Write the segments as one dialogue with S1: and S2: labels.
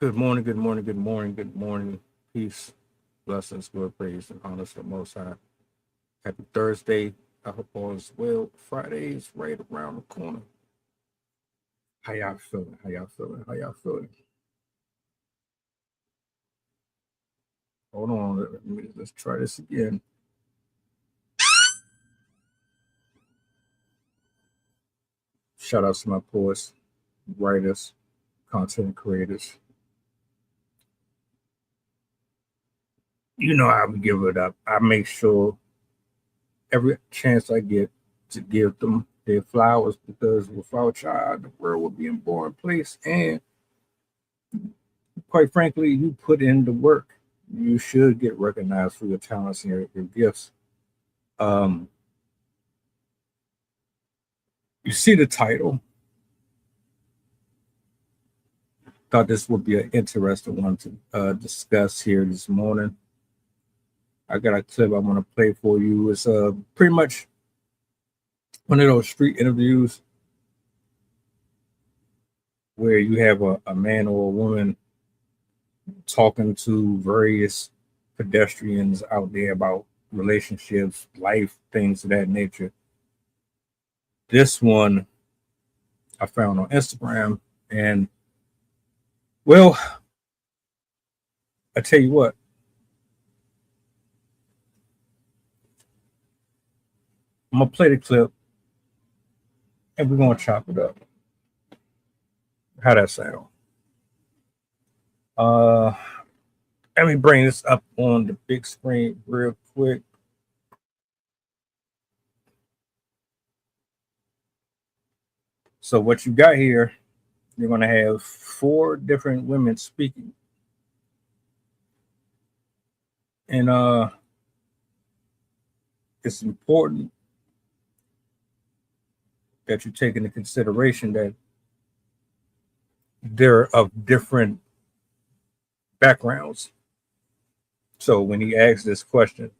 S1: Good morning, good morning, good morning, good morning. Peace, blessings, good praise, and honor to the Most High. Happy Thursday. I hope all is well. Friday is right around the corner. How y'all feeling? How y'all feeling? How y'all feeling? Hold on. Let's try this again. Shout out to my poets, writers, content creators. You know how we give it up. I make sure every chance I get to give them their flowers because without y'all, the world would be in a boring place. And quite frankly, you put in the work. You should get recognized for your talents and your gifts. Um, you see the title. Thought this would be an interesting one to discuss here this morning. I got a clip I want to play for you. It's pretty much one of those street interviews where you have a man or a woman talking to various pedestrians out there about relationships, life, things of that nature. This one I found on Instagram, and well, I tell you what, I'm gonna play the clip and we're gonna chop it up. How that sound? Uh, Let me bring this up on the big screen real quick. So what you got here, you're gonna have four different women speaking, and it's important that you take into consideration that they're of different backgrounds. So when he asked this question,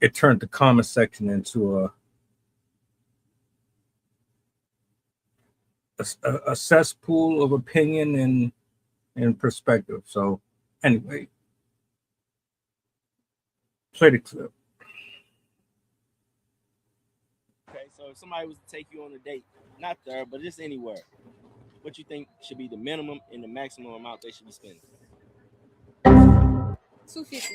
S1: it turned the comment section into a cesspool of opinion and perspective. So anyway, play the clip.
S2: Okay, so if somebody was to take you on a date, not there, but just anywhere, what you think should be the minimum and the maximum amount they should be spending?
S3: 250.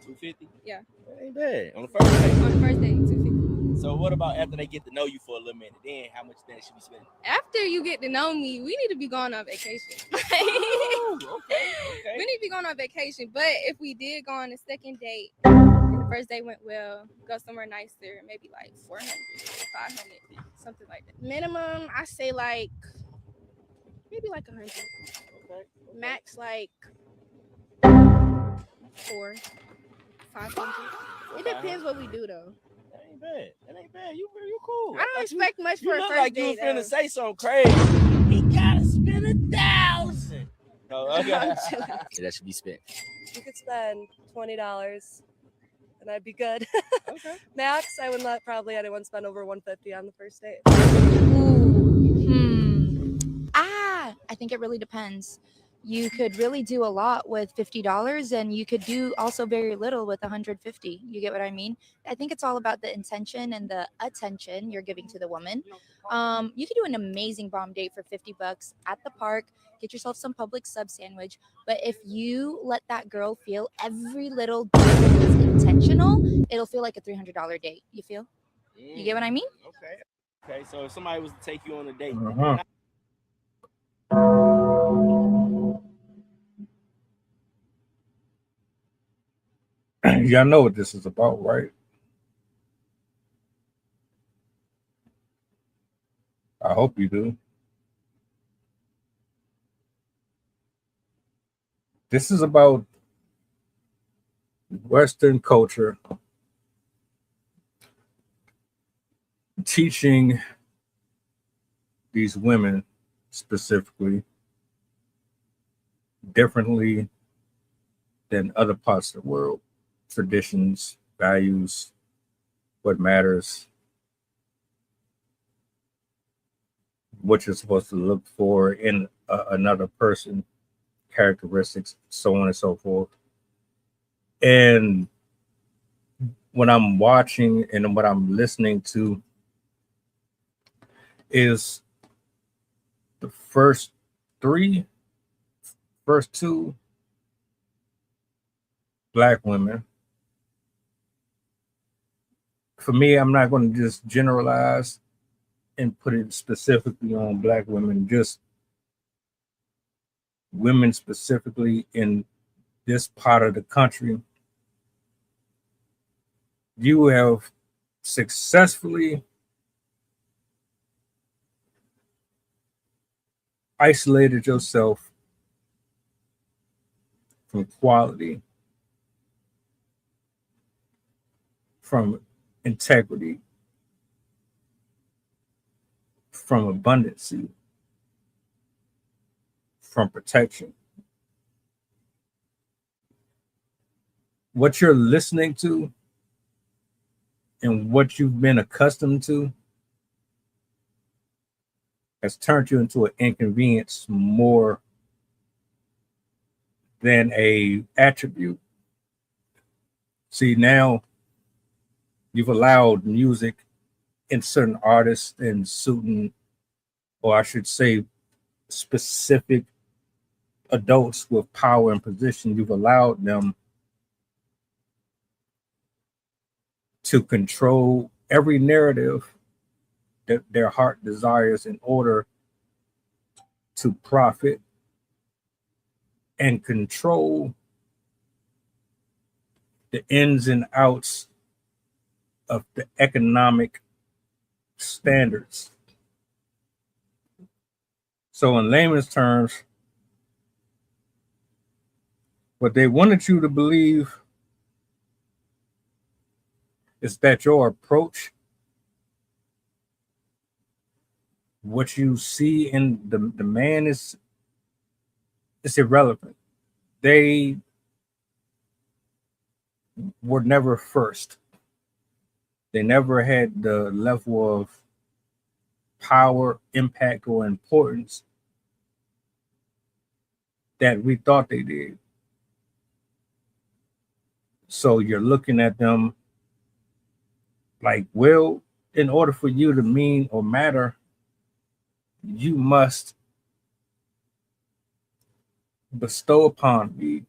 S2: 250?
S3: Yeah.
S2: That ain't bad. On the first date.
S3: On the first date, 250.
S2: So what about after they get to know you for a little minute? Then how much they should be spending?
S3: After you get to know me, we need to be going on vacation.
S2: Oh, okay.
S3: We need to be going on vacation. But if we did go on a second date and the first date went well, go somewhere nicer, maybe like 400, 500, something like that. Minimum, I say like maybe like 100.
S2: Okay.
S3: Max like 4, 500. It depends what we do though.
S2: That ain't bad. You cool.
S3: I don't expect much for a
S2: look
S3: first
S2: like
S3: date.
S2: You were finna say something crazy. He gotta spend 1,000. No, okay.
S3: I'm chilling.
S2: That should be spent.
S4: You could spend $20 and I'd be good.
S2: Okay.
S4: Max, I would let probably anyone spend over $150 on the first date.
S5: I think it really depends. You could really do a lot with $50 and you could do also very little with 150. You get what I mean? I think it's all about the intention and the attention you're giving to the woman. You could do an amazing bomb date for $50 at the park, get yourself some public sub sandwich. But if you let that girl feel every little detail is intentional, it'll feel like a $300 date. You feel? You get what I mean?
S2: Okay, so if somebody was to take you on a date,
S1: Y'all know what this is about, right? I hope you do. This is about Western culture teaching these women specifically differently than other parts of the world. Traditions, values, what matters, what you're supposed to look for in another person, characteristics, so on and so forth. And when I'm watching and what I'm listening to is the first two Black women. For me, I'm not going to just generalize and put it specifically on Black women, just women specifically in this part of the country. You have successfully isolated yourself from quality, from integrity, from abundancy, from protection. What you're listening to and what you've been accustomed to has turned you into an inconvenience more than a attribute. See, now you've allowed music in certain artists and certain, or I should say, specific adults with power and position, you've allowed them to control every narrative that their heart desires in order to profit and control the ins and outs of the economic standards. So in layman's terms, what they wanted you to believe is that your approach, what you see in the man is irrelevant. They were never first. They never had the level of power, impact, or importance that we thought they did. So you're looking at them like, well, in order for you to mean or matter, you must bestow upon me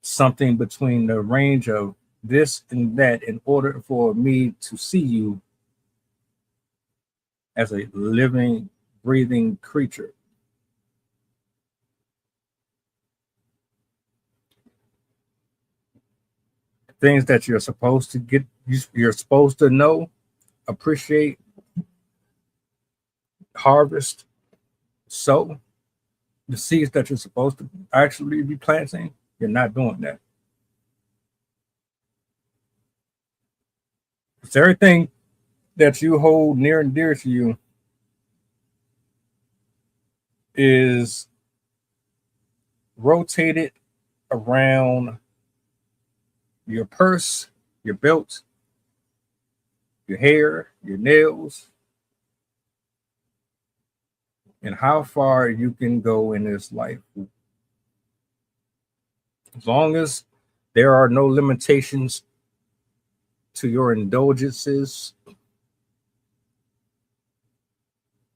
S1: something between the range of this and that in order for me to see you as a living, breathing creature. Things that you're supposed to get, you're supposed to know, appreciate, harvest, sow, the seeds that you're supposed to actually be planting, you're not doing that. It's everything that you hold near and dear to you is rotated around your purse, your belt, your hair, your nails, and how far you can go in this life. As long as there are no limitations to your indulgences,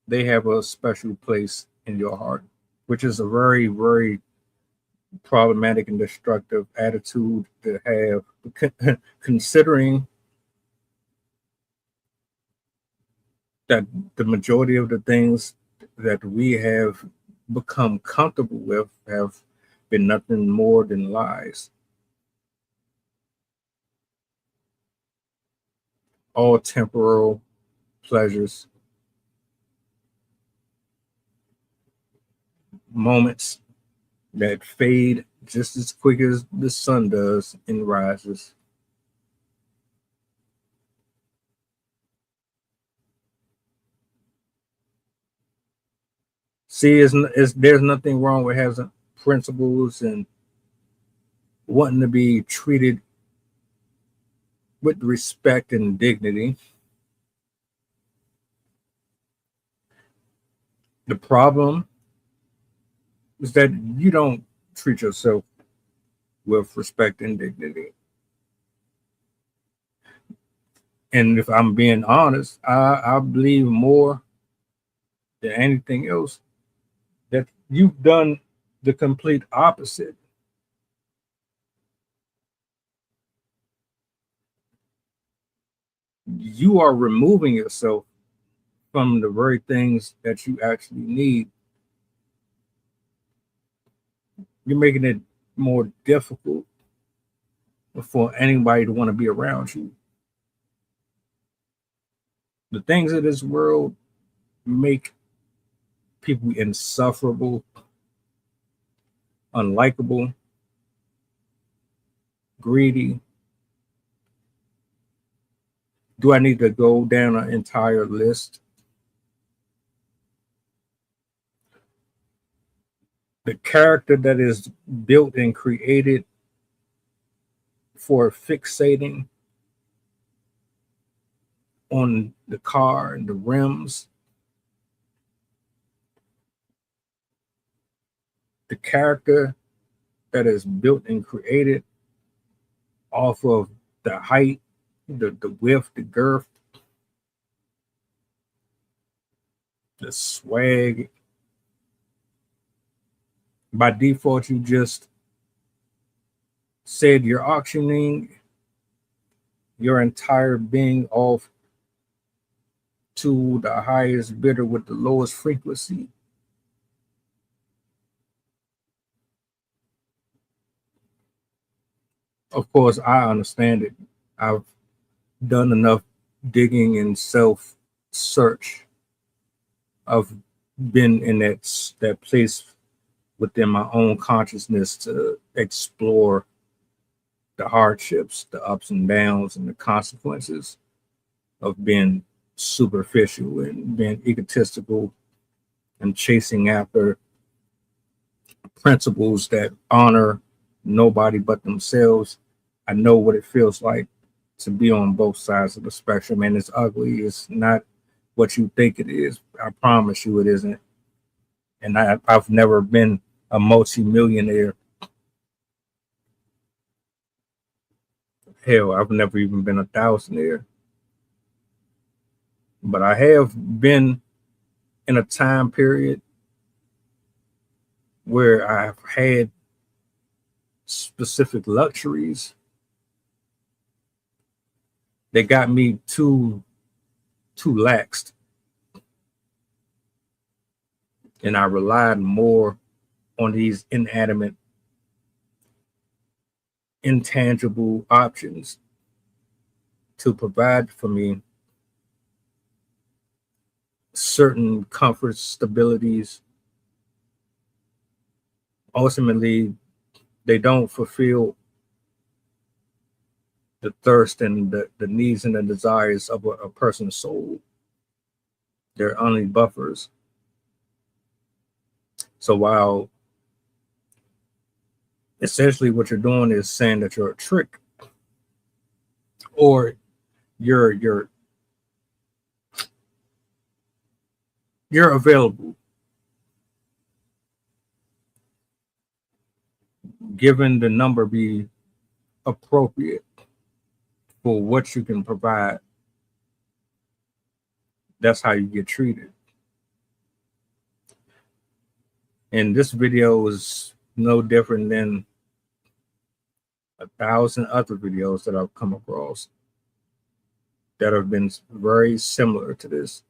S1: they have a special place in your heart, which is a very, very problematic and destructive attitude to have, considering that the majority of the things that we have become comfortable with have been nothing more than lies. All temporal pleasures, moments that fade just as quick as the sun does and rises. See, there's nothing wrong with having principles and wanting to be treated with respect and dignity. The problem is that you don't treat yourself with respect and dignity. And if I'm being honest, I believe more than anything else that you've done the complete opposite. You are removing yourself from the very things that you actually need. You're making it more difficult for anybody to want to be around you. The things of this world make people insufferable, unlikable, greedy. Do I need to go down an entire list? The character that is built and created for fixating on the car and the rims, the character that is built and created off of the height, the width, the girth, the swag. By default, you just said you're auctioning your entire being off to the highest bidder with the lowest frequency. Of course, I understand it. I've done enough digging and self search. I've been in that place within my own consciousness to explore the hardships, the ups and downs, and the consequences of being superficial and being egotistical and chasing after principles that honor nobody but themselves. I know what it feels like to be on both sides of the spectrum, and it's ugly. It's not what you think it is. I promise you it isn't. And I've never been a multi-millionaire. Hell, I've never even been a thousandaire. But I have been in a time period where I've had specific luxuries that got me too laxed. And I relied more on these inanimate, intangible options to provide for me certain comforts, stabilities. Ultimately, they don't fulfill the thirst and the needs and the desires of a person's soul. They're only buffers. So while essentially what you're doing is saying that you're a trick, or you're available, given the number be appropriate for what you can provide, that's how you get treated. And this video is no different than 1,000 other videos that I've come across that have been very similar to this.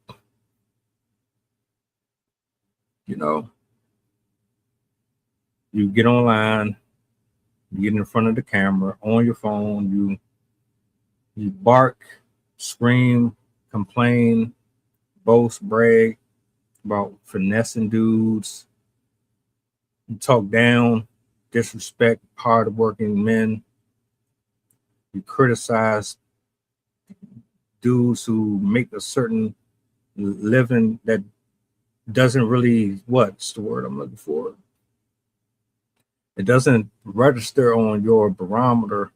S1: You know, you get online, you get in front of the camera on your phone, you bark, scream, complain, boast, brag about finessing dudes. You talk down, disrespect hardworking men. You criticize dudes who make a certain living that doesn't really, what's the word I'm looking for? It doesn't register on your barometer.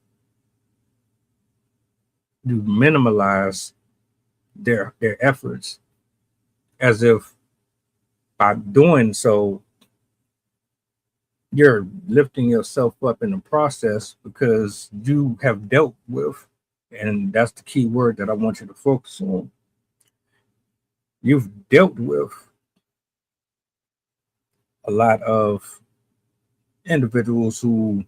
S1: You minimize their efforts as if by doing so, you're lifting yourself up in the process because you have dealt with, and that's the key word that I want you to focus on. You've dealt with a lot of individuals who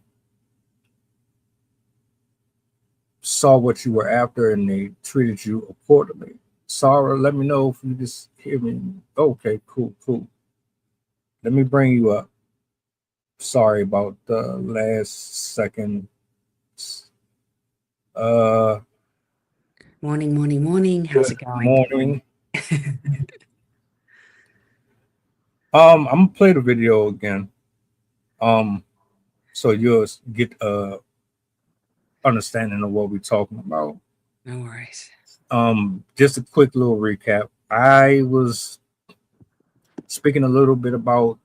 S1: saw what you were after and they treated you accordingly. Sarah, let me know if you just hear me. Okay, cool, cool. Let me bring you up. Sorry about the last second. Uh,
S6: Morning. How's
S1: good
S6: it going?
S1: morning. I'm gonna play the video again. So you'll get understanding of what we're talking about.
S6: No worries.
S1: Just a quick little recap. I was speaking a little bit about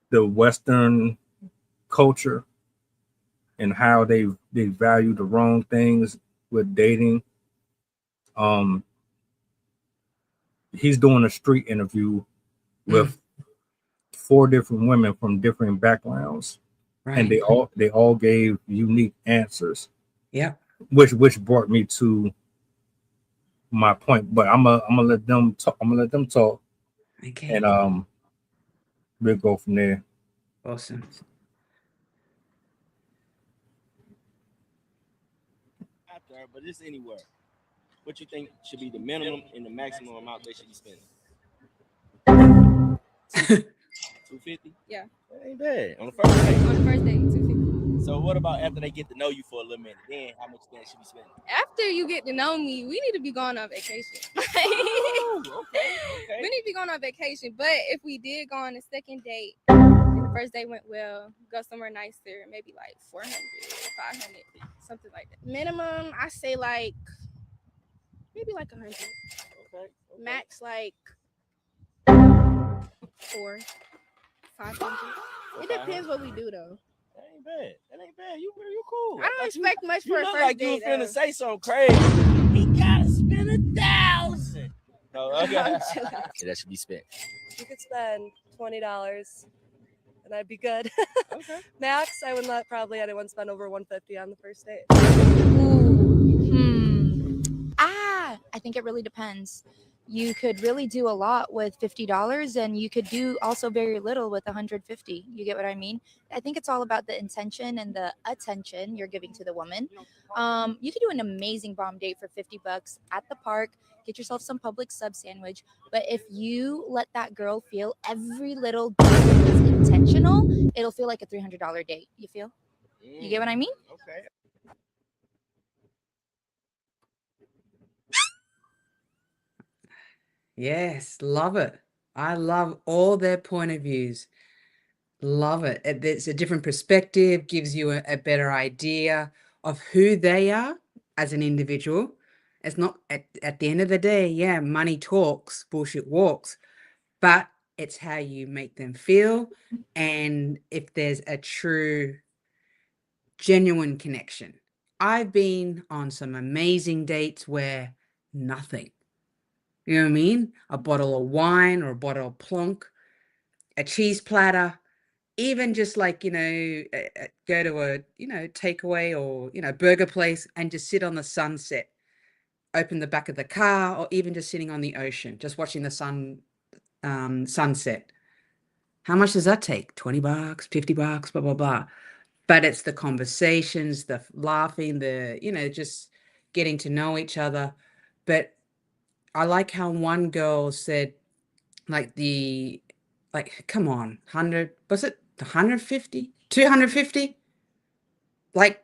S1: the Western culture and how they value the wrong things with dating. Um, he's doing a street interview with 4 different women from different backgrounds, and
S6: Right.
S1: they all gave unique answers,
S6: Yeah.
S1: which brought me to my point. But I'm gonna let them talk. I'm gonna let them talk,
S6: Okay.
S1: and we'll go from there.
S6: Awesome.
S2: Not there, but it's anywhere. What you think should be the minimum and the maximum amount they should be spending? 250.
S3: Yeah.
S2: That ain't bad on the first date.
S3: On the first date, 250.
S2: So what about after they get to know you for a little minute? Then how much they should be spending?
S3: After you get to know me, we need to be going on vacation.
S2: Oh, okay.
S3: We need to be going on vacation. But if we did go on a second date and the first date went well, go somewhere nicer, maybe like 400, 500, something like that. Minimum, I say like maybe like 100.
S2: Okay.
S3: Max like 4, 500. It depends what we do though.
S2: That ain't bad. That ain't bad. You cool.
S3: I don't expect much
S2: You
S3: for a
S2: look
S3: first
S2: like you
S3: date.
S2: was finna say something crazy. He gotta spend 1,000. No, okay.
S3: I'm chilling.
S2: That should be spent.
S4: You could spend $20 and I'd be good.
S2: Okay.
S4: Max, I would let probably anyone spend over $150 on the first date.
S5: I think it really depends. You could really do a lot with $50 and you could do also very little with 150. You get what I mean? I think it's all about the intention and the attention you're giving to the woman. You could do an amazing bomb date for $50 at the park. Get yourself some public sub sandwich. But if you let that girl feel every little detail is intentional, it'll feel like a $300 date. You feel? You get what I mean?
S2: Okay.
S6: Yes, love it. I love all their point of views. Love it. It's a different perspective, gives you a better idea of who they are as an individual. It's not at the end of the day, yeah, money talks, bullshit walks, but it's how you make them feel and if there's a true, genuine connection. I've been on some amazing dates where nothing. You know what I mean? A bottle of wine or a bottle of plonk, a cheese platter, even just like, go to a, takeaway or, burger place and just sit on the sunset, open the back of the car, or even just sitting on the ocean, just watching the sunset. How much does that take? $20, $50, blah, blah, blah. But it's the conversations, the laughing, just getting to know each other. But I like how one girl said, come on, 100, was it 150, 250? Like,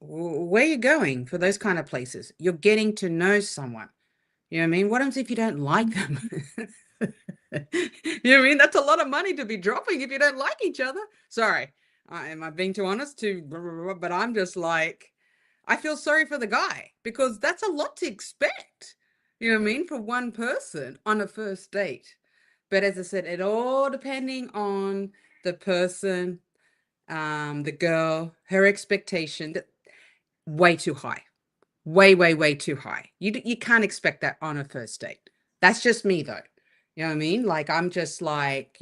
S6: where are you going for those kind of places? You're getting to know someone. You know what I mean? What happens if you don't like them? You know what I mean? That's a lot of money to be dropping if you don't like each other. Sorry. Am I being too honest? But I'm just like, I feel sorry for the guy because that's a lot to expect. You know what I mean? For one person on a first date. But as I said, it all depending on the person, the girl, her expectation, way too high. Way too high. You can't expect that on a first date. That's just me though. You know what I mean? Like, I'm just like,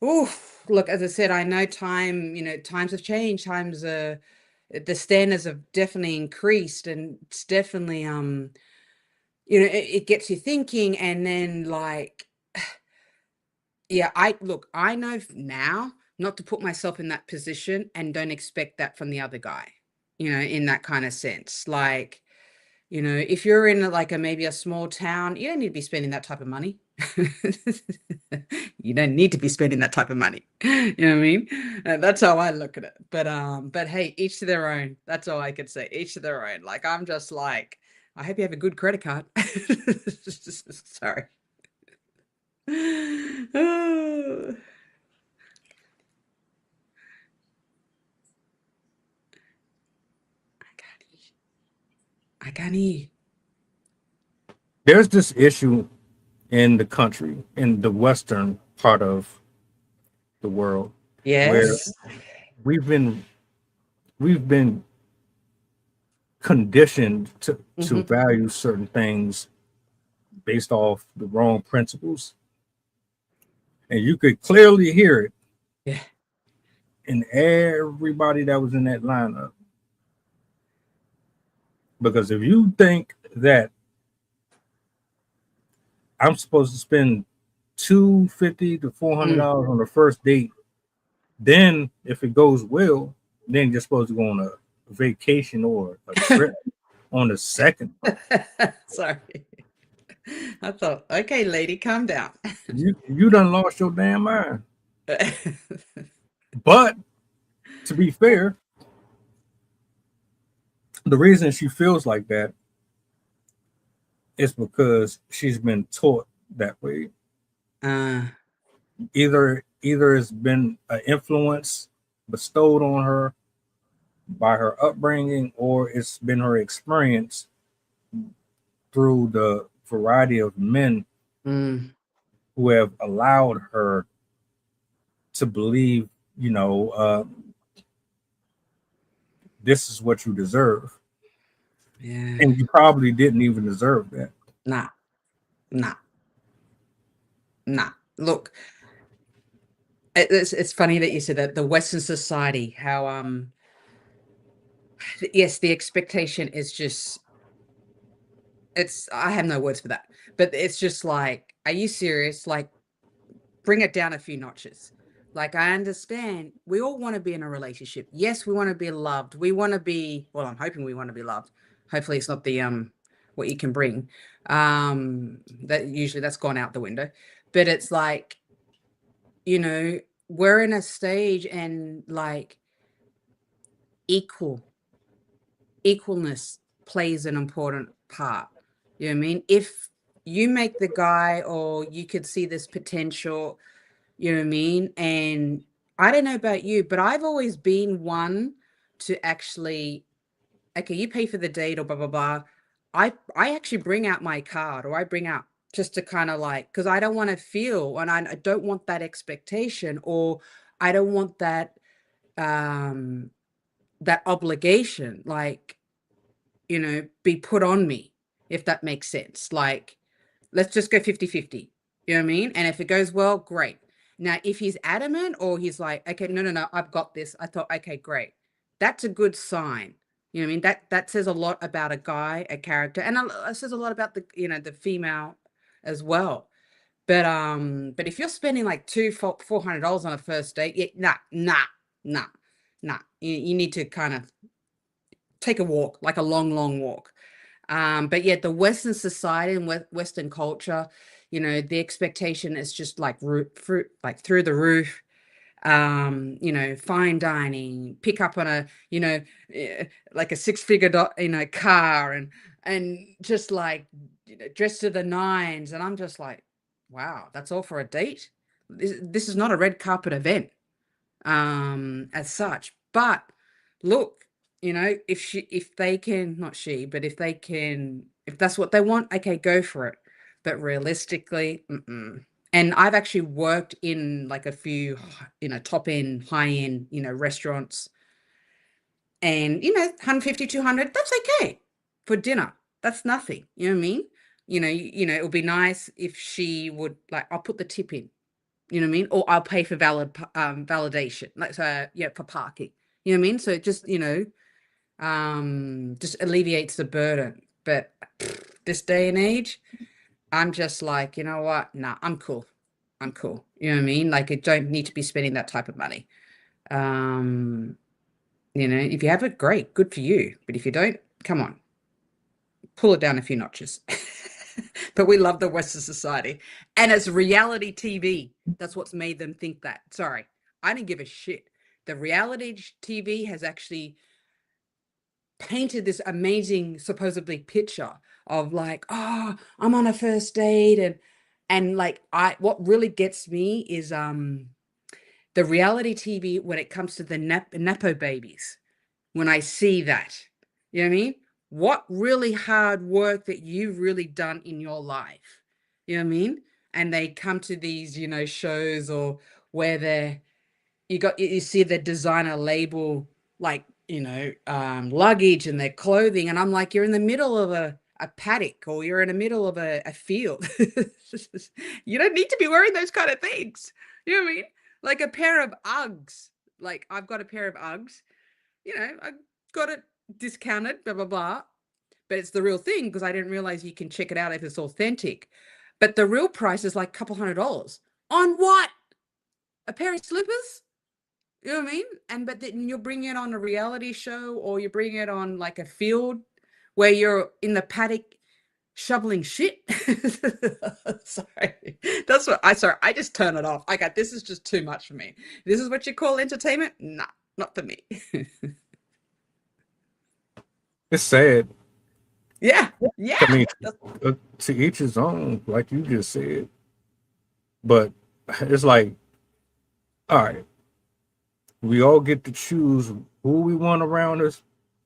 S6: oof, look, as I said, I know times have changed, the standards have definitely increased, and it's definitely, it gets you thinking, and then like, yeah, I know now not to put myself in that position and don't expect that from the other guy, in that kind of sense. Like, if you're in like maybe a small town, you don't need to be spending that type of money. You don't need to be spending that type of money. You know what I mean? That's how I look at it. But hey, each to their own. That's all I could say. Each to their own. Like, I'm just like, I hope you have a good credit card. Sorry. Oh, I can't hear.
S1: There's this issue in the country, in the western part of the world, where
S6: Yes.
S1: we've been we've been conditioned to
S6: Mhm.
S1: value certain things based off the wrong principles, and you could clearly hear it
S6: Yeah.
S1: in everybody that was in that lineup. Because if you think that I'm supposed to spend $250 to
S6: Mm.
S1: $400 on the first date, then if it goes well, then you're supposed to go on a vacation or a trip on the second.
S6: Sorry. I thought, okay, lady, calm down.
S1: You done lost your damn mind. But to be fair, the reason she feels like that is because she's been taught that way.
S6: uh,
S1: Either it's been an influence bestowed on her by her upbringing, or it's been her experience through the variety of men
S6: mm,
S1: who have allowed her to believe, this is what you deserve.
S6: yeah.
S1: And you probably didn't even deserve that.
S6: Nah, nah, nah. Look, it's funny that you said that the Western society, how yes, the expectation is just I have no words for that. But it's just like, are you serious? Like, bring it down a few notches. Like, I understand we all want to be in a relationship. Yes, we want to be loved. We want to be, well, I'm hoping we want to be loved. Hopefully it's not the what you can bring. That usually that's gone out the window. But it's like, you know, we're in a stage, and like, equal equalness plays an important part. You know what I mean? If you make the guy, or you could see this potential, you know what I mean? And I don't know about you, but I've always been one to actually, okay, you pay for the date or blah blah blah. I actually bring out my card, or I bring out, just to kind of like, because I don't want to feel, and I don't want that expectation, or I don't want um that obligation, like, be put on me, if that makes sense. Like, let's just go 50-50. You know what I mean? And if it goes well, great. Now, if he's adamant, or he's like, okay, no, no, no, I've got this. I thought, okay, great. That's a good sign. You know what I mean? That says a lot about a guy, a character, and it says a lot about the female as well. But if you're spending like $400 on a first date, yeah, nah. You need to kind of take a walk, like a long, long walk. But yet the Western society and Western culture, the expectation is just like like through the roof. Fine dining, pick up on a, like a six-figure, car, and just like, dressed to the nines. And I'm just like, wow, that's all for a date. This is not a red carpet event, as such. But look, if they can, not she, but if they can, if that's what they want, okay, go for it. But realistically, mm-mm. And I've actually worked in like a few, top end, high end, restaurants, and 150, 200, that's okay for dinner. That's nothing. You know what I mean? it would be nice if she would, like, I'll put the tip in, you know what I mean? Or I'll pay for validation, like, so, yeah, for parking, you know what I mean? So it just, just alleviates the burden. But this day and age, I'm just like, you know what? Nah, I'm cool. I'm cool. You know what I mean? Like, I don't need to be spending that type of money. If you have it, great, good for you. But if you don't, come on, pull it down a few notches. But we love the Western society. And it's reality TV. That's what's made them think that. Sorry, I didn't give a shit. The reality TV has actually painted this amazing, supposedly, picture of like, oh, I'm on a first date. And like, what really gets me is the reality TV when it comes to the Nepo babies. When I see that, you know what I mean? What really hard work that you've really done in your life, you know what I mean? And they come to these, shows, or where you see the designer label, like, luggage and their clothing. And I'm like, you're in the middle of a paddock, or you're in the middle of a field. You don't need to be wearing those kind of things. You know what I mean? Like a pair of Uggs. Like, I've got a pair of Uggs. I got it discounted, blah, blah, blah. But it's the real thing, because I didn't realize you can check it out if it's authentic. But the real price is like a couple $100. On what? A pair of slippers? You know what I mean? But then you'll bring it on a reality show, or you bring it on like a field where you're in the paddock shoveling shit. Sorry. Sorry, I just turn it off. I got, this is just too much for me. This is what you call entertainment? Nah, not for me.
S1: It's sad.
S6: Yeah.
S1: I mean, to each his own, like you just said. But it's like, all right, we all get to choose who we want around us,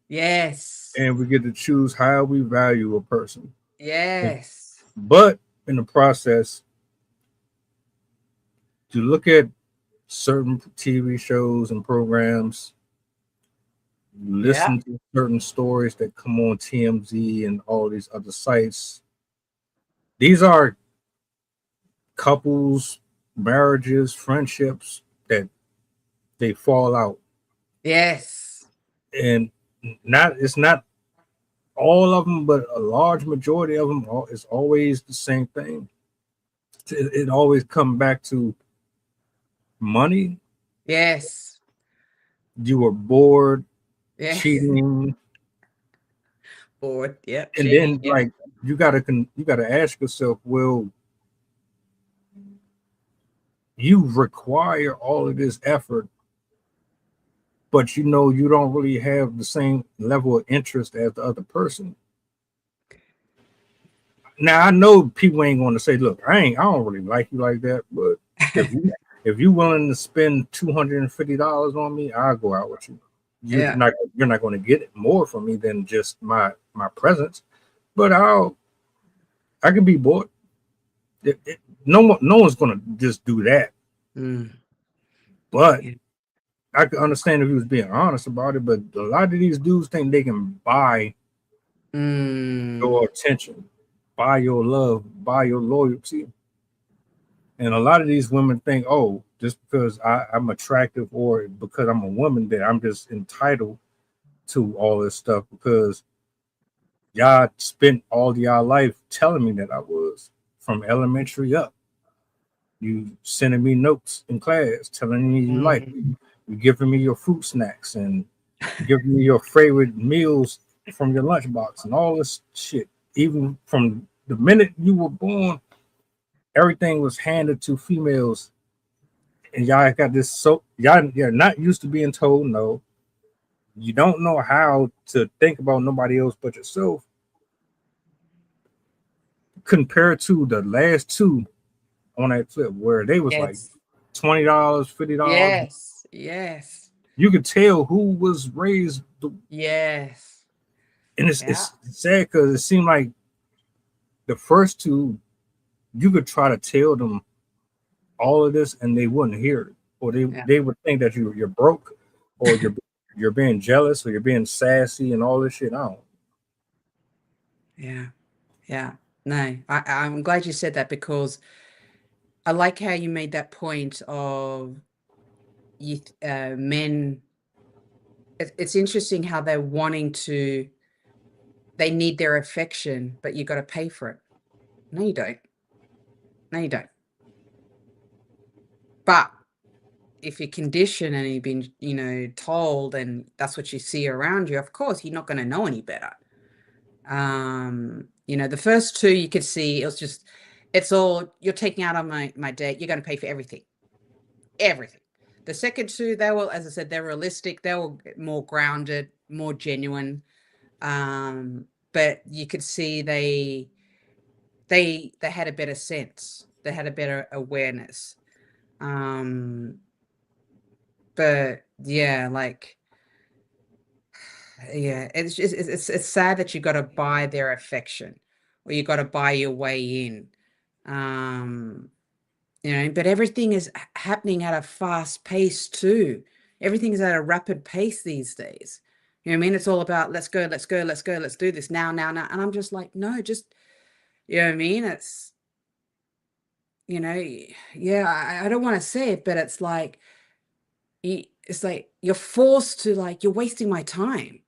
S6: Yes.
S1: and we get to choose how we value a person.
S6: Yes.
S1: But in the process, to look at certain TV shows and programs, listen to certain stories that come on TMZ and all these other sites. These are couples, marriages, friendships that they fall out.
S6: Yes.
S1: And it's not all of them, but a large majority of them is always the same thing. It always comes back to money.
S6: Yes.
S1: You were bored,
S6: Yeah.
S1: cheating,
S6: Bored. Yep.
S1: and
S6: Cheating.
S1: then like you gotta ask yourself, well, you require all of this effort, but you don't really have the same level of interest as the other person. Now I know people ain't going to say, "Look, I don't really like you like that," but if you willing to spend $250 on me, I'll go out with you. You're not going to get more from me than just my presence, but I can be bored. No one's going to just do that. But I could understand if he was being honest about it. But a lot of these dudes think they can buy your attention, buy your love, buy your loyalty. And a lot of these women think, oh, just because I'm attractive or because I'm a woman, that I'm just entitled to all this stuff because y'all spent all y'all life telling me that I was, from elementary up. You sending me notes in class telling me you like me. You giving me your fruit snacks and giving me your favorite meals from your lunchbox and all this shit. Even from the minute you were born, everything was handed to females, and y'all got this. So you're not used to being told no. You don't know how to think about nobody else but yourself. Compared to the last two on that flip, where they was like $20, $50.
S6: Yes.
S1: You could tell who was raised.
S6: Yes.
S1: And it's sad because it seemed like the first two, you could try to tell them all of this and they wouldn't hear it, or they would think that you're broke, or you're being jealous, or you're being sassy and all this shit. I don't.
S6: Yeah. No, I'm glad you said that, because I like how you made that point of men. It's interesting how they're wanting to, they need their affection, but you got to pay for it. No, you don't. No, you don't. But if you're conditioned and you've been, told, and that's what you see around you, of course, you're not going to know any better. The first two you could see, it's all, you're taking out on my date, you're going to pay for everything. Everything. The second two, they were, as I said, they're realistic, they were more grounded, more genuine. But you could see they had a better sense, they had a better awareness. But yeah, like, yeah, it's just it's sad that you got to buy their affection, or you got to buy your way in. um but everything is happening at a fast pace too. Everything is at a rapid pace these days. You know what I mean? It's all about let's go, let's go, let's go, let's do this now, now, now. And I'm just like, no, just, you know what I mean? It's, yeah, I don't want to say it, but it's like, it's like you're forced to, like, you're wasting my time.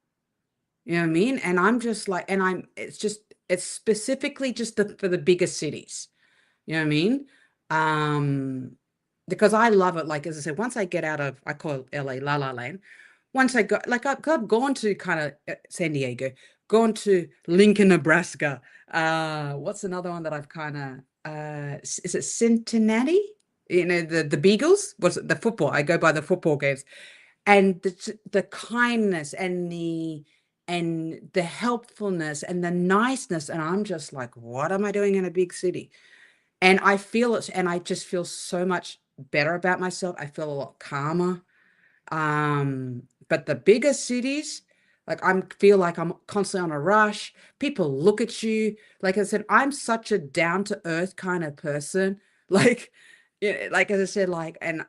S6: You know what I mean? And I'm just like, it's specifically just for the bigger cities. You know what I mean? Because I love it. Like, as I said, once I get out of, I call LA La La Land. Once I got, like, I've gone to kind of San Diego, gone to Lincoln, Nebraska. What's another one that I've kind of, is it Cincinnati? The Beagles? What's it? The football. I go by the football games. And the kindness and the helpfulness and the niceness. And I'm just like, what am I doing in a big city? And I feel it, and I just feel so much better about myself. I feel a lot calmer. But the bigger cities, like, I feel like I'm constantly on a rush. People look at you. Like I said, I'm such a down to earth kind of person. Like, like, as I said, like, and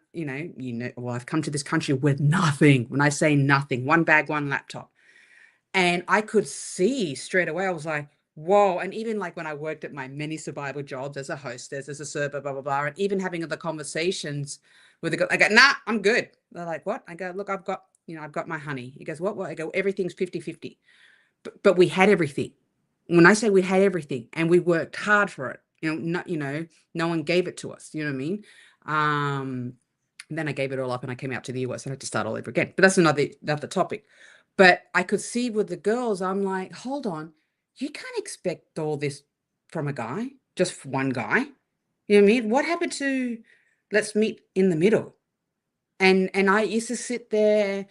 S6: well, I've come to this country with nothing. When I say nothing, one bag, one laptop. And I could see straight away, I was like, whoa. And even like when I worked at my many survival jobs as a hostess, as a server, blah, blah, blah, and even having the conversations with the girl, I go, nah, I'm good. They're like, what? I go, look, I've got my honey. He goes, what? I go, everything's 50-50. But we had everything. When I say we had everything and we worked hard for it, no one gave it to us. You know what I mean? And then I gave it all up and I came out to the US and I had to start all over again. But that's another topic. But I could see with the girls, I'm like, hold on, you can't expect all this from a guy, just one guy. You know what I mean? What happened to let's meet in the middle? And I used to sit there,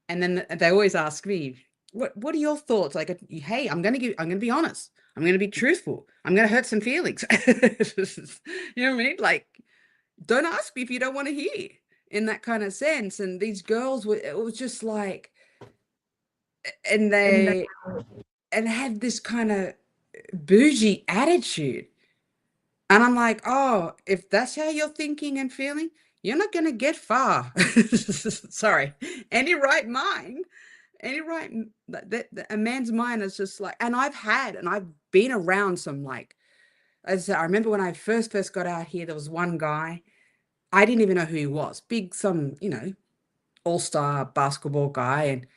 S6: and then they always ask me, what are your thoughts? Like, hey, I'm gonna be honest. I'm gonna be truthful. I'm gonna hurt some feelings. You know what I mean? Like, don't ask me if you don't want to hear, in that kind of sense. And these girls it was just like, and they had this kind of bougie attitude. And I'm like, oh, if that's how you're thinking and feeling, you're not going to get far. Sorry. Any right mind, a man's mind is just like, and I've been around some, like, as I said, I remember when I first got out here, there was one guy, I didn't even know who he was. Big, some, all-star basketball guy. And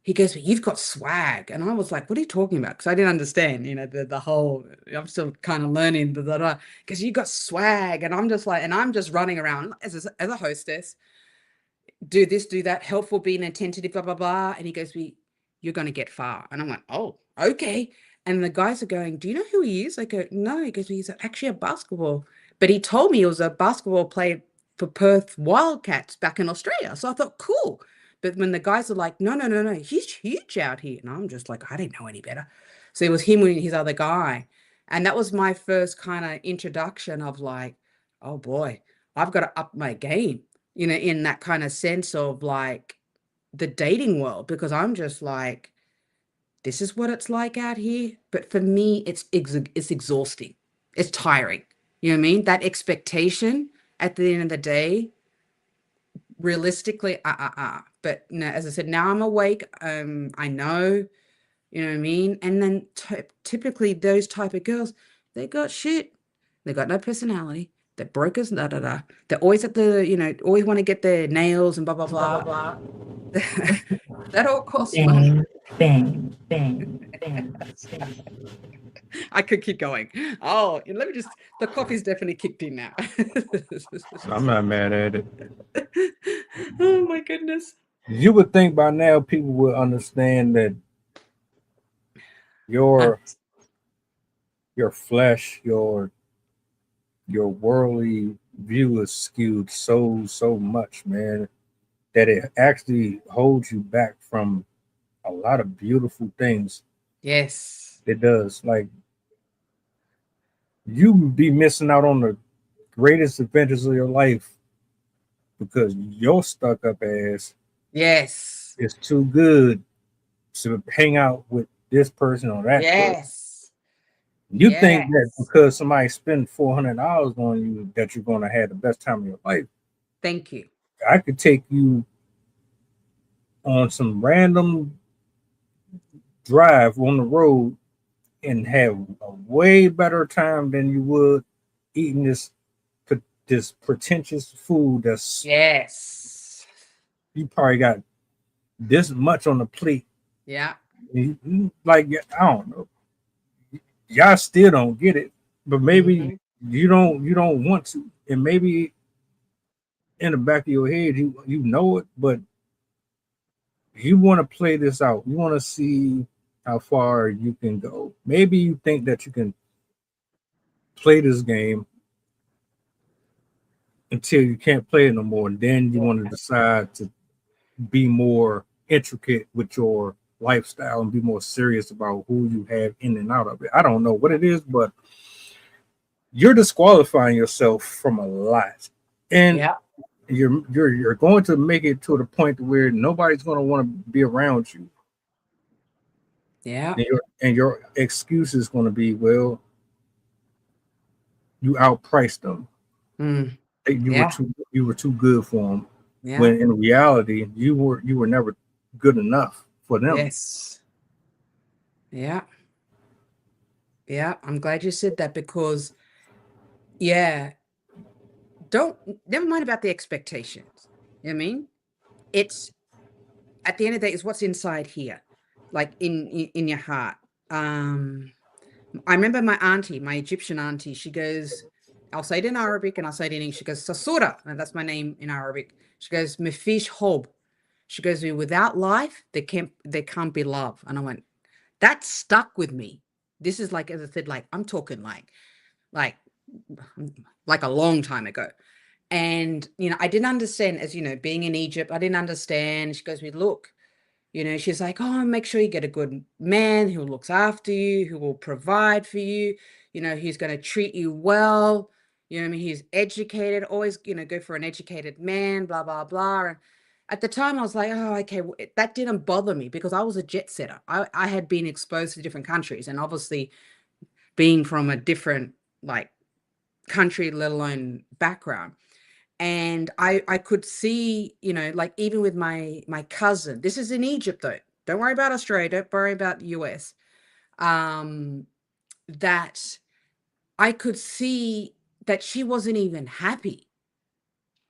S6: he goes, you've got swag. And I was like, what are you talking about? Because I didn't understand, the whole, I'm still kind of learning, because you got swag. And I'm just like, and I'm just running around as a hostess, do this, do that, helpful, being attentive, blah, blah, blah. And he goes, you're going to get far. And I'm like, oh, okay. And the guys are going, do you know who he is? I go, no. He goes, he's actually a basketball. But he told me he was a basketball player for Perth Wildcats back in Australia. So I thought, cool. But when the guys are like, no, he's huge out here. And I'm just like, I didn't know any better. So it was him and his other guy. And that was my first kind of introduction of, like, oh boy, I've got to up my game, in that kind of sense of, like, the dating world, because I'm just like, this is what it's like out here. But for me, it's exhausting. It's tiring. You know what I mean? That expectation at the end of the day, realistically, but no, as I said, now I'm awake. I know, you know what I mean? And then typically those type of girls, They got shit. They got no personality. They're brokers, da da da. They're always at the, always want to get their nails and blah blah blah. That all costs money.
S7: Bang, bang, bang, bang.
S6: I could keep going. Oh, let me just. The coffee's definitely kicked in now.
S1: I'm not mad at it.
S6: Oh my goodness.
S1: You would think by now people would understand that your your flesh, your worldly view is skewed so much, man, that it actually holds you back from a lot of beautiful things.
S6: Yes.
S1: It does. Like you be missing out on the greatest adventures of your life because your stuck up ass
S6: Yes.
S1: is too good to hang out with this person or that person.
S6: Yes.
S1: You think that
S6: Yes.
S1: because somebody spend $400 on you that you're going to have the best time of your life.
S6: Thank you.
S1: I could take you on some random drive on the road and have a way better time than you would eating this pretentious food that's
S6: Yes.
S1: you probably got this much on the plate.
S6: Yeah.
S1: Like I don't know, y'all still don't get it, but maybe you don't want to, and maybe in the back of your head you know it, but you want to play this out. You want to see how far you can go. Maybe you think that you can play this game until you can't play it no more, and then you want to decide to be more intricate with your lifestyle and be more serious about who you have in and out of it. I don't know what it is, but you're disqualifying yourself from a lot, and
S6: Yeah.
S1: you're going to make it to the point where nobody's going to want to be around you.
S6: Yeah.
S1: And your excuse is going to be, well, you outpriced them.
S6: Mm.
S1: You were too good for them.
S6: Yeah.
S1: When in reality, you were never good enough for them.
S6: Yes. Yeah. Yeah. I'm glad you said that because, yeah, never mind about the expectations. You know what I mean? It's at the end of the day, it's what's inside here, like in your heart. I remember my auntie, my Egyptian auntie, she goes, I'll say it in Arabic and I'll say it in English. She goes, Sasura, and that's my name in Arabic. She goes, Mefish hob. She goes, without life, there can't be love. And I went, that stuck with me. This is like, as I said, like I'm talking like a long time ago. And I didn't understand, as being in Egypt, I didn't understand. She goes, look, she's like, oh, make sure you get a good man who looks after you, who will provide for you, who's going to treat you well. You know what I mean? He's educated, always, go for an educated man, blah, blah, blah. And at the time I was like, oh, okay, that didn't bother me because I was a jet setter. I had been exposed to different countries and obviously being from a different like country, let alone background. And I could see, like even with my cousin, this is in Egypt though. Don't worry about Australia. Don't worry about the US. That I could see that she wasn't even happy.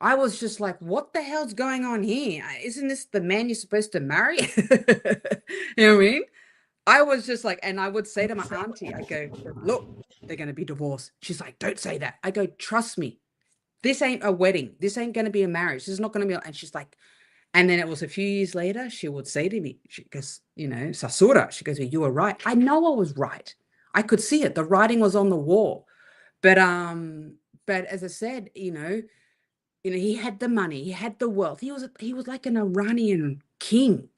S6: I was just like, what the hell's going on here? Isn't this the man you're supposed to marry? You know what I mean? I was just like, and I would say to my auntie, I go, look, they're going to be divorced. She's like, don't say that. I go, trust me. This ain't a wedding. This ain't going to be a marriage. This is not going to be. And she's like, and then it was a few years later, she would say to me, she goes, Sasura, she goes, you were right. I know I was right. I could see it. The writing was on the wall. But as I said, he had the money, he had the wealth. He was like an Iranian king.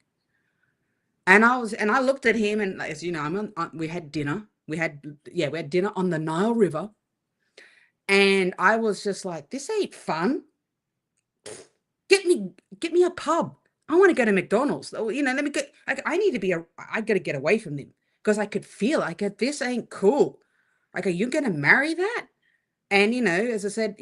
S6: And I looked at him and as we had dinner. We had dinner on the Nile River. And I was just like, this ain't fun. Get me a pub. I want to go to McDonald's. Let me go. I got to get away from them because I could feel like this ain't cool. Like, are you going to marry that? And, as I said,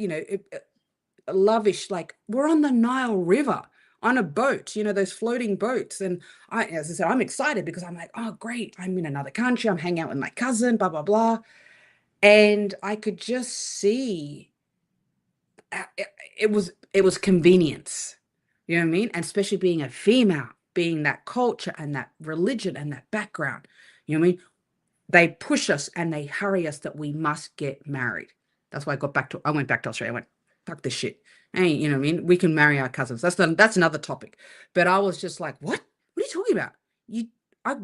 S6: lovish, like we're on the Nile River on a boat, those floating boats. And as I said, I'm excited because I'm like, oh, great. I'm in another country. I'm hanging out with my cousin, blah, blah, blah. And I could just see it was convenience. You know what I mean? And especially being a female, being that culture and that religion and that background. You know what I mean? They push us and they hurry us that we must get married. That's why I went back to Australia. I went, fuck this shit. Hey, you know what I mean? We can marry our cousins. That's another topic. But I was just like, what? What are you talking about? I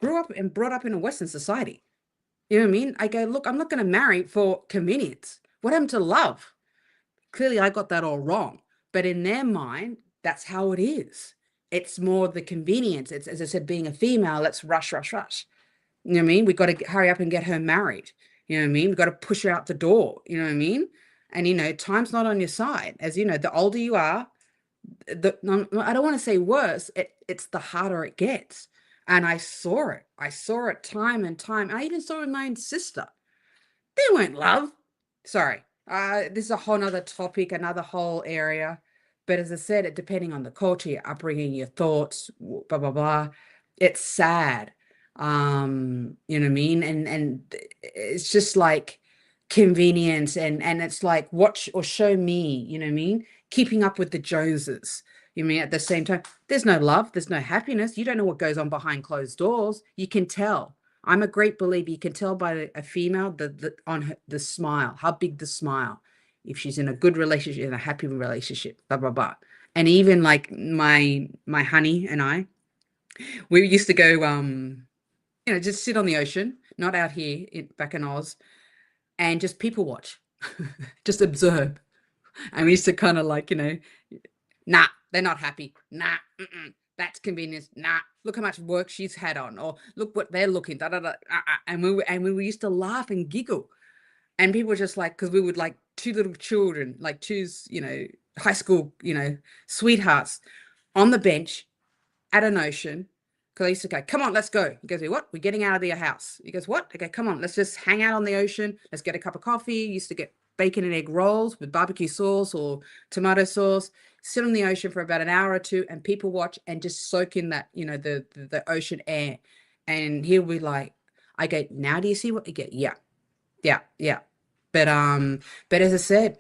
S6: grew up and brought up in a Western society. You know what I mean? I go, look, I'm not going to marry for convenience. What happened to love? Clearly, I got that all wrong. But in their mind, that's how it is. It's more the convenience. It's, as I said, being a female, let's rush, rush, rush. You know what I mean? We got to hurry up and get her married. You know what I mean? We got to push her out the door. You know what I mean? And, time's not on your side. As you know, the older you are, I don't want to say worse, it's the harder it gets. And I saw it. I saw it time and time. I even saw it with my own sister. They weren't love. Sorry. This is a whole nother topic, another whole area. But as I said, it depending on the culture, your upbringing, your thoughts, blah, blah, blah. It's sad. You know what I mean? And it's just like convenience and it's like watch or show me, you know what I mean? Keeping up with the Joneses. You mean at the same time, there's no love, there's no happiness. You don't know what goes on behind closed doors. You can tell. I'm a great believer. You can tell by a female the smile, how big the smile. If she's in a good relationship, in a happy relationship, blah blah blah. And even like my honey and I, we used to go just sit on the ocean, not out here back in Oz, and just people watch, just observe. And we used to kind of like, nah, they're not happy. Nah, that's convenience. Nah, look how much work she's had on, or look what they're looking. Da, da, da, and we used to laugh and giggle, and people were just like, because we would like two little children, like two, high school, sweethearts, on the bench at an ocean. Because I used to go, come on, let's go. He goes, what? We're getting out of your house. He goes, what? Okay, come on, let's just hang out on the ocean. Let's get a cup of coffee. Used to get bacon and egg rolls with barbecue sauce or tomato sauce. Sit on the ocean for about an hour or two, and people watch and just soak in that, the ocean air. And he'll be like, I go, now do you see what you get? Yeah, yeah, yeah. But as I said,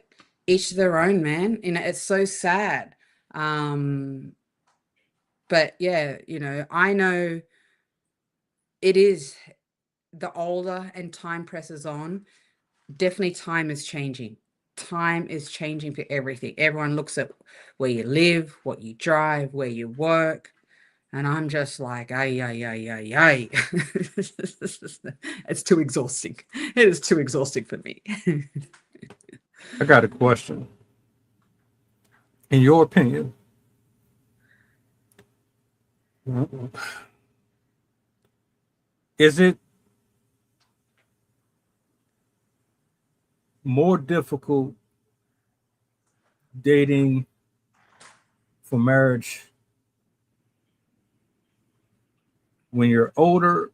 S6: each their own, man. It's so sad. But yeah, I know it is the older and time presses on, definitely time is changing. Time is changing for everything. Everyone looks at where you live, what you drive, where you work. And I'm just like, ay, ay, ay, ay, ay. It's too exhausting. It is too exhausting for me.
S1: I got a question. In your opinion, is it more difficult dating for marriage when you're older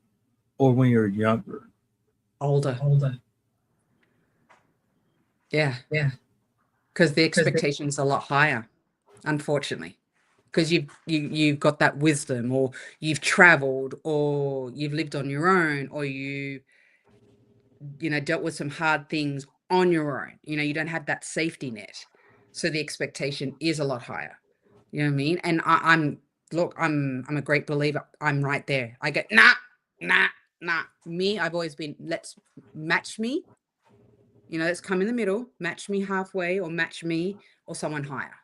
S1: or when you're younger?
S6: Older. Yeah.
S7: Yeah.
S6: Because the expectation's a lot higher, unfortunately. Because you've got that wisdom, or you've traveled, or you've lived on your own, or you dealt with some hard things on your own. You don't have that safety net, so the expectation is a lot higher. You know what I mean? And I'm a great believer. I'm right there. I go, nah. Me, I've always been, let's match me. Let's come in the middle, match me halfway, or match me or someone higher.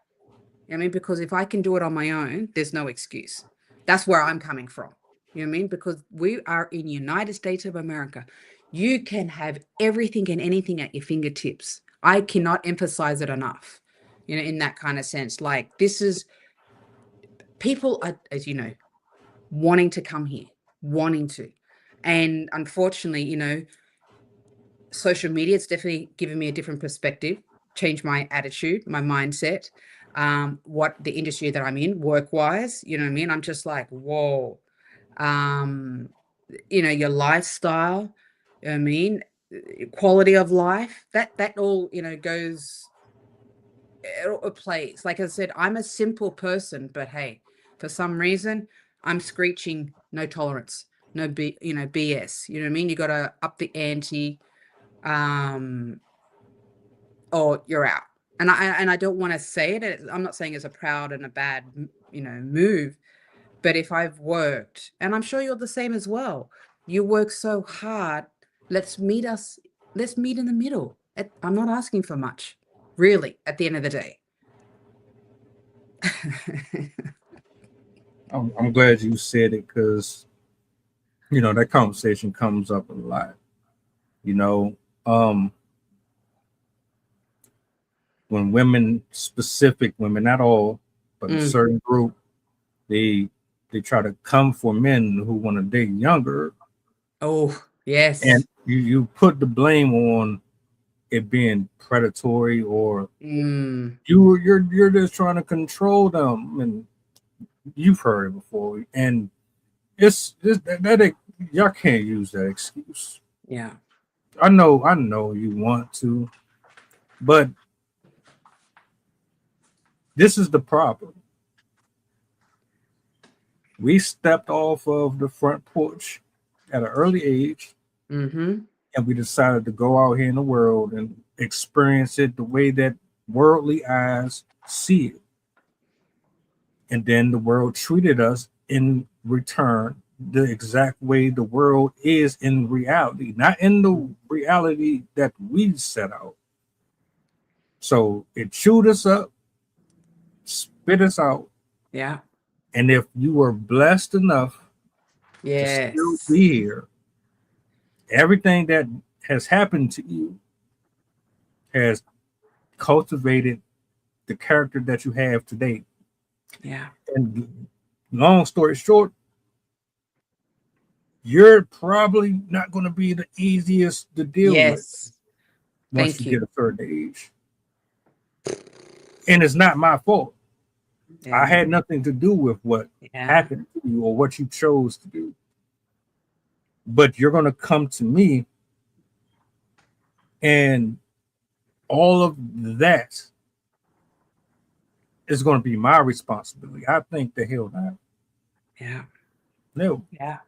S6: I mean, because if I can do it on my own, there's no excuse. That's where I'm coming from. You know what I mean? Because we are in United States of America. You can have everything and anything at your fingertips. I cannot emphasize it enough, in that kind of sense. Like, this is, people are, as you know, wanting to come here, wanting to. And unfortunately, social media, it's definitely given me a different perspective, changed my attitude, my mindset, what the industry that I'm in, work-wise, you know what I mean? I'm just like, whoa. Your lifestyle, you know what I mean? Quality of life, that all, goes, it plays. Like I said, I'm a simple person, but hey, for some reason, I'm screeching no tolerance, no BS. You know what I mean? You got to up the ante. or you're out. And I don't want to say it. I'm not saying it's a proud and a bad, move. But if I've worked, and I'm sure you're the same as well, you work so hard. Let's meet in the middle. I'm not asking for much, really, at the end of the day.
S1: I'm glad you said it because that conversation comes up a lot. You know, um, when women, specific women, not all, but a
S6: Mm.
S1: certain group, they try to come for men who want to date younger,
S6: Oh, yes.
S1: and you put the blame on it being predatory, or
S6: Mm.
S1: you're just trying to control them, and you've heard it before, and it's just that y'all can't use that excuse.
S6: Yeah.
S1: I know you want to, but this is the problem. We stepped off of the front porch at an early age,
S6: Mm-hmm.
S1: and we decided to go out here in the world and experience it the way that worldly eyes see it. And then the world treated us in return the exact way the world is in reality, not in the reality that we set out. So it chewed us up, spit us out.
S6: Yeah.
S1: And if you were blessed enough to still
S6: Yes.
S1: be here, everything that has happened to you has cultivated the character that you have today.
S6: Yeah.
S1: And long story short, you're probably not going to be the easiest to deal with
S6: Yes.
S1: once
S6: Thank
S1: you
S6: you.
S1: get a certain age. And it's not my fault. I
S6: Yeah.
S1: had nothing to do with what
S6: Yeah.
S1: happened to you or what you chose to do. But you're going to come to me, and all of that is going to be my responsibility. I think the hell not.
S6: Yeah.
S1: No.
S6: Yeah.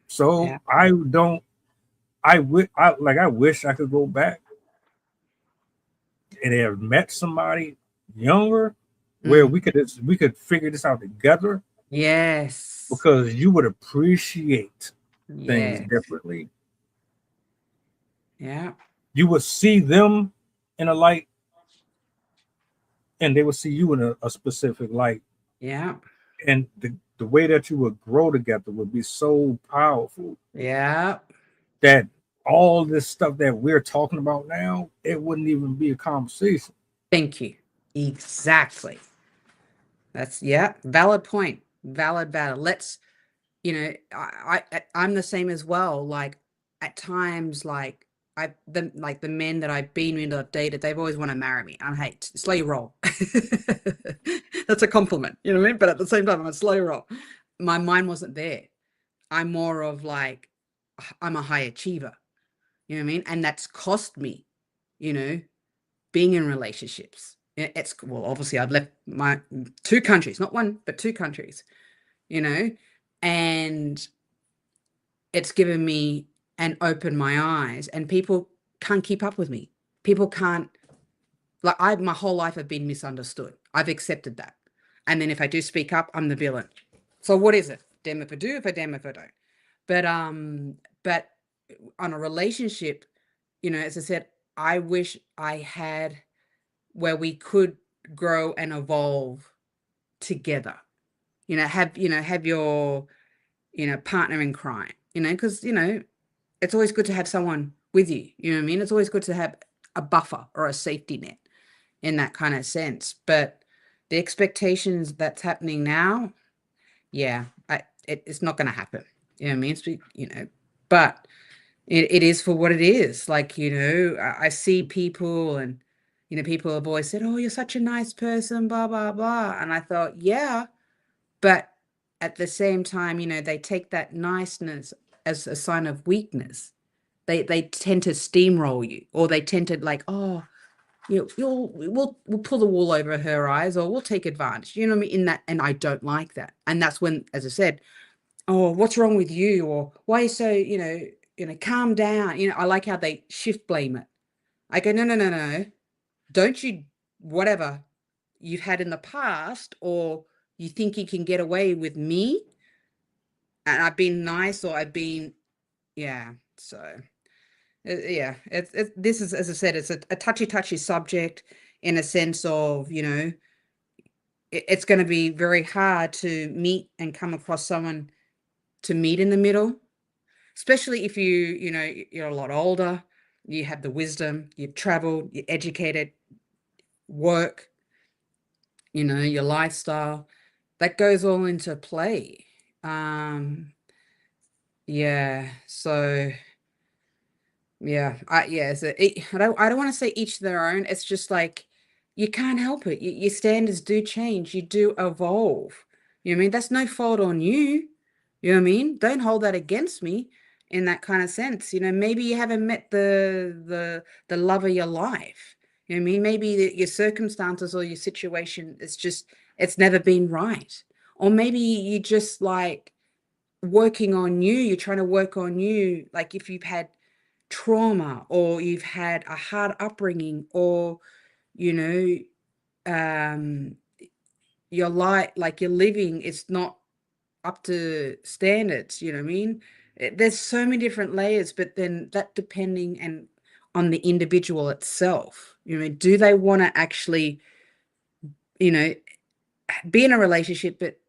S1: So
S6: Yeah.
S1: I don't. I wish I could go back and have met somebody younger where
S6: Mm.
S1: we could figure this out together,
S6: Yes.
S1: because you would appreciate things
S6: Yes.
S1: differently.
S6: Yeah.
S1: You would see them in a light, and they would see you in a specific light.
S6: Yeah.
S1: And the way that you would grow together would be so powerful
S6: Yeah.
S1: that all this stuff that we're talking about now, it wouldn't even be a conversation.
S6: Thank you. Exactly. That's valid point. Valid. Let's, I'm the same as well. Like at times, like the men that I've been with or dated, they've always want to marry me. I hate slow your roll. That's a compliment, you know what I mean? But at the same time, I'm a slow roll. My mind wasn't there. I'm more of like I'm a high achiever. You know what I mean? And that's cost me, you know, being in relationships. It's well, obviously I've left my 2 countries, not one, but 2 countries, you know, and it's given me and opened my eyes, and people can't keep up with me. People can't, like, my whole life have been misunderstood. I've accepted that. And then if I do speak up, I'm the villain. So what is it? Damn if I do, if I damn if I don't. But on a relationship, as I said, I wish I had where we could grow and evolve together. Have your, partner in crime, because, it's always good to have someone with you. You know what I mean? It's always good to have a buffer or a safety net in that kind of sense. But the expectations that's happening now, yeah, it's not going to happen. You know what I mean? But it is for what it is. Like, I see people, and, people have always said, oh, you're such a nice person, blah, blah, blah. And I thought, yeah, but at the same time, they take that niceness as a sign of weakness. They tend to steamroll you, or they tend to like, oh, we'll pull the wool over her eyes, or we'll take advantage. You know what I mean? In that, and I don't like that. And that's when, as I said, oh, what's wrong with you? Or why are you so, calm down. I like how they shift blame it. I go, no, no, no, no. Don't you, whatever you've had in the past, or you think you can get away with me, and I've been nice, or I've been, yeah. So, yeah, this is, as I said, it's a touchy subject in a sense of, it's going to be very hard to meet and come across someone to meet in the middle, especially if you're a lot older, you have the wisdom, you've traveled, you're educated, work, your lifestyle, that goes all into play. Yeah, so yeah, so I don't want to say each their own. It's just like you can't help it. Your standards do change. You do evolve. You know what I mean? That's no fault on you. You know what I mean? Don't hold that against me in that kind of sense. Maybe you haven't met the love of your life. You know what I mean? Maybe your circumstances or your situation, it's never been right. Or maybe you just like working on you. You're trying to work on you. Like if you've had trauma, or you've had a hard upbringing, or you know um your life, like your living, is not up to standards. You know what I mean? There's so many different layers, but then that depending and on the individual itself. Do they want to actually you know be in a relationship, but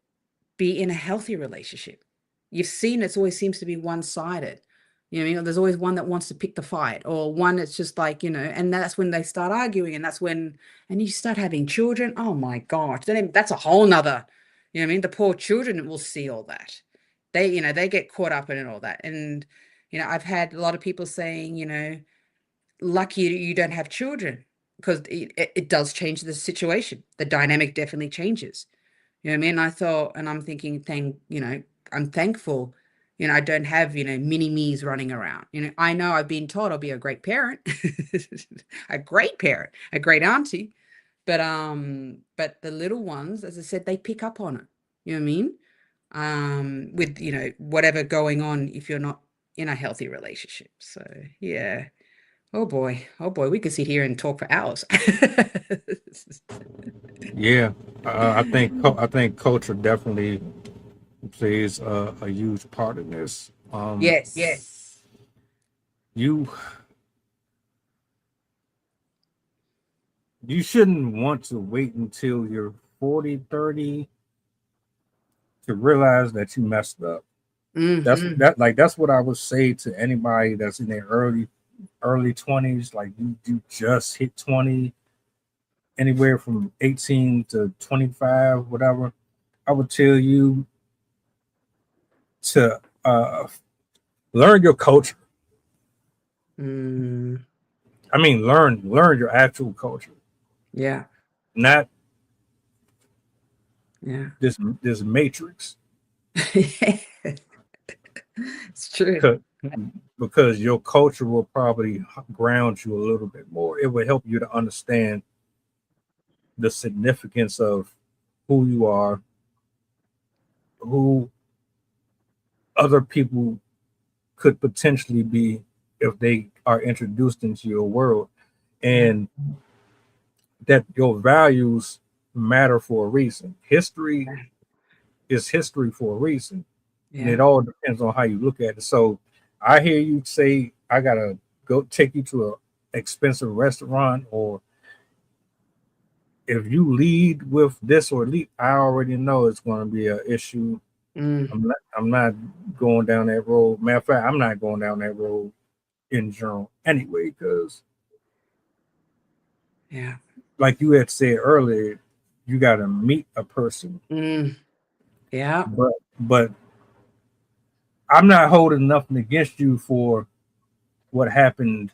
S6: be in a healthy relationship? You've seen it's always seems to be one-sided. There's always one that wants to pick the fight, or one that's just like, and that's when they start arguing, and and you start having children. Oh my gosh, that's a whole nother, the poor children will see all that. They get caught up in it, all that. And, I've had a lot of people saying, lucky you don't have children, because it does change the situation. The dynamic definitely changes. You know what I mean? I thought, and I'm thinking, I'm thankful, I don't have, mini me's running around. I know I've been told I'll be a great parent, a great parent, a great auntie, but the little ones, as I said, they pick up on it. You know what I mean? With, whatever going on, if you're not in a healthy relationship. So, yeah. Oh boy, we could sit here and talk for hours.
S1: Yeah, I think culture definitely plays a huge part in this.
S6: Yes.
S1: You you shouldn't want to wait until you're 40, 30 to realize that you messed up. That's what I would say to anybody that's in their early 20s. Like you just hit 20, anywhere from 18 to 25, whatever. I would tell you to learn your culture.
S6: Mm,
S1: I mean, learn your actual culture,
S6: yeah.
S1: not
S6: Yeah.
S1: this matrix.
S6: It's true.
S1: 'Cause- because your culture will probably ground you a little bit more. It will help you to understand the significance of who you are, who other people could potentially be if they are introduced into your world, and that your values matter for a reason. History is history for a reason, and
S6: Yeah.
S1: it all depends on how you look at it. So I hear you say I gotta go take you to a expensive restaurant, or if you lead with this or lead, I already know it's going to be an issue.
S6: Mm,
S1: I'm not going down that road. Matter of fact, I'm not going down that road in general anyway, because
S6: yeah.
S1: like you had said earlier, you got to meet a person,
S6: Mm, yeah.
S1: but I'm not holding nothing against you for what happened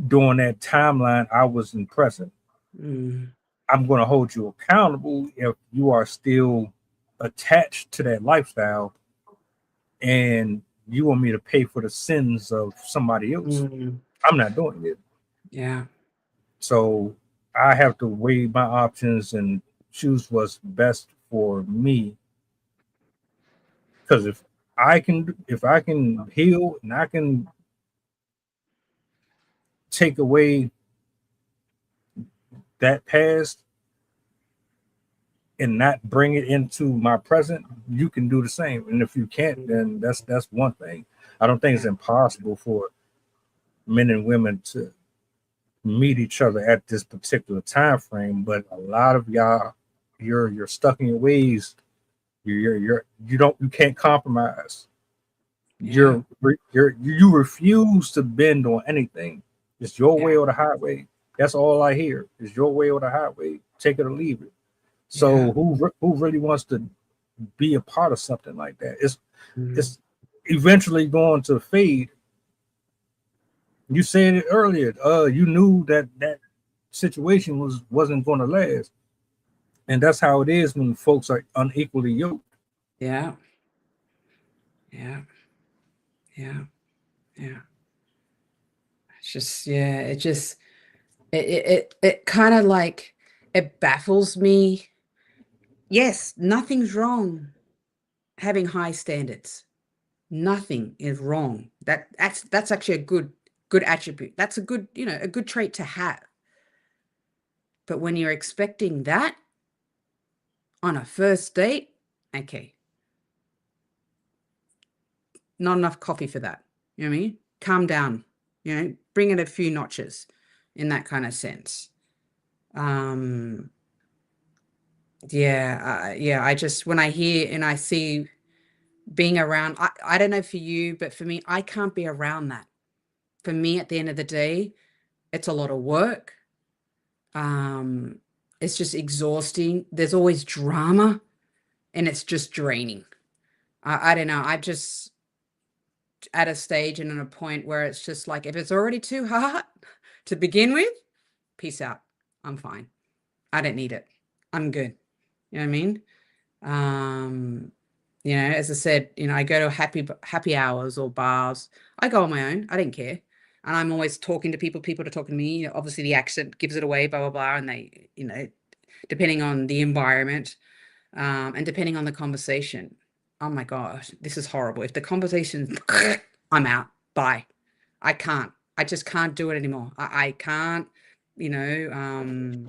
S1: during that timeline. I wasn't present.
S6: Mm,
S1: I'm going to hold you accountable if you are still attached to that lifestyle and you want me to pay for the sins of somebody else.
S6: mm,
S1: I'm not doing it.
S6: yeah.
S1: So I have to weigh my options and choose what's best for me. Because if if I can heal and I can take away that past and not bring it into my present, you can do the same. And if you can't, then that's one thing. I don't think it's impossible for men and women to meet each other at this particular time frame, but a lot of y'all, you're stuck in your ways. You can't compromise.
S6: Yeah.
S1: You refuse to bend on anything. It's your way or the highway. That's all I hear. It's your way or the highway. Take it or leave it. So who really wants to be a part of something like that? It's eventually going to fade. You said it earlier. You knew that situation wasn't going to last, and that's how it is when folks are unequally yoked.
S6: Yeah. Yeah. Yeah. Yeah. It's just, yeah, it kind of like, it baffles me. Yes, nothing's wrong having high standards. Nothing is wrong. That's actually a good attribute. That's a good, a good trait to have. But when you're expecting that on a first date, okay, not enough coffee for that. You know what I mean? Calm down. Bring it a few notches in that kind of sense. Yeah, I just, when I hear and I see being around, I don't know for you, but for me, I can't be around that. For me, at the end of the day, it's a lot of work. It's just exhausting. There's always drama and it's just draining. I don't know. I just at a stage and at a point where it's just like, if it's already too hard to begin with, peace out. I'm fine. I don't need it. I'm good. You know what I mean? As I said, I go to happy hours or bars. I go on my own. I don't care. And I'm always talking to people are talking to me. Obviously the accent gives it away, blah, blah, blah. And they, depending on the environment, and depending on the conversation. Oh my gosh, this is horrible. If the conversation, I'm out. Bye. I just can't do it anymore. I can't, and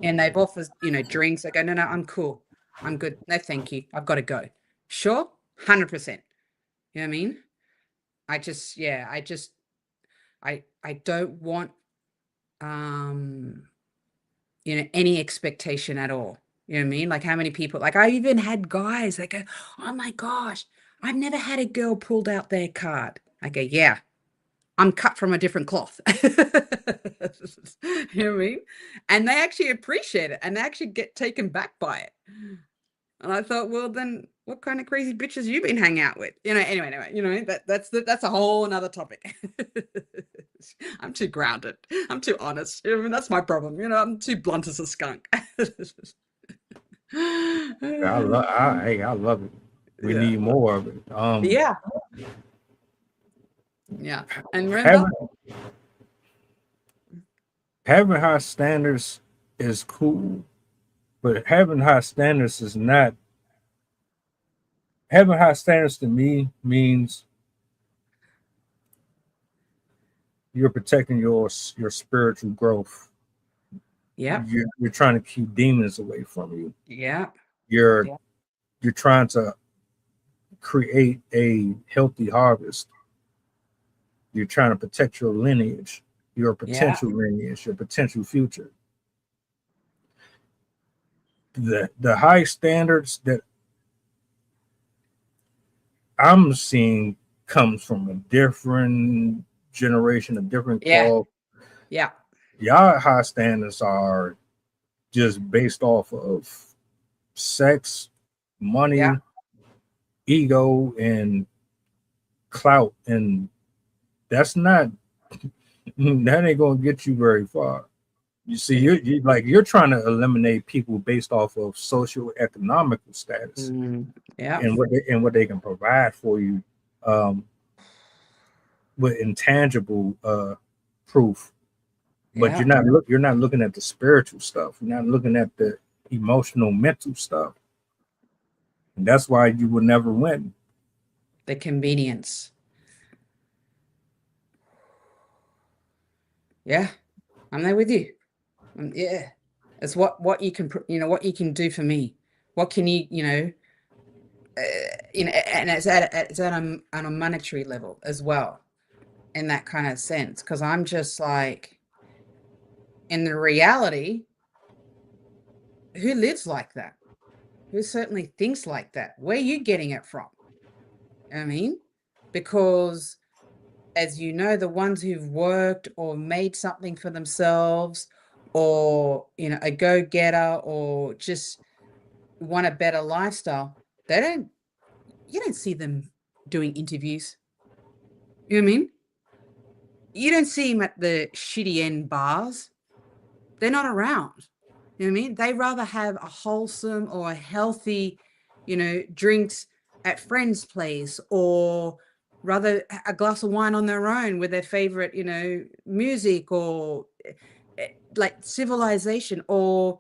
S6: they've offered, drinks. I go, no, I'm cool. I'm good. No, thank you. I've got to go. Sure. 100%. You know what I mean? I don't want, any expectation at all. You know what I mean? Like how many people, like I even had guys that go, oh my gosh, I've never had a girl pulled out their card. I go, yeah, I'm cut from a different cloth. You know what I mean? And they actually appreciate it and they actually get taken back by it. And I thought, well, then what kind of crazy bitches you been hanging out with? Anyway, that's a whole another topic. I'm too grounded. I'm too honest. That's my problem. I'm too blunt as a skunk.
S1: I love it. We need more of it.
S6: Yeah. And
S1: having, having high standards is cool, but having high standards is not. Having high standards to me means you're protecting your spiritual growth.
S6: Yeah.
S1: You're trying to keep demons away from you.
S6: Yeah.
S1: You're trying to create a healthy harvest. You're trying to protect your lineage, your potential lineage, your potential future. The high standards that I'm seeing comes from a different generation, a different cloth.
S6: Yeah.
S1: Y'all high standards are just based off of sex, money, ego, and clout, and that ain't gonna get you very far. You see, you're trying to eliminate people based off of socio-economical status, and what they can provide for you, with intangible proof. But you're not looking at the spiritual stuff. You're not looking at the emotional, mental stuff. And that's why you will never win.
S6: the convenience. Yeah, I'm there with you. Yeah, it's what you can what you can do for me. What can and it's on a monetary level as well, in that kind of sense. Because I'm just like, in the reality, who lives like that? Who certainly thinks like that? Where are you getting it from? I mean, because as you know, the ones who've worked or made something for themselves, or a go-getter, or just want a better lifestyle, you don't see them doing interviews. You know what I mean? You don't see them at the shitty end bars. They're not around. You know what I mean? They rather have a wholesome or a healthy, drinks at friends' place, or rather a glass of wine on their own with their favorite, music, or like civilization, or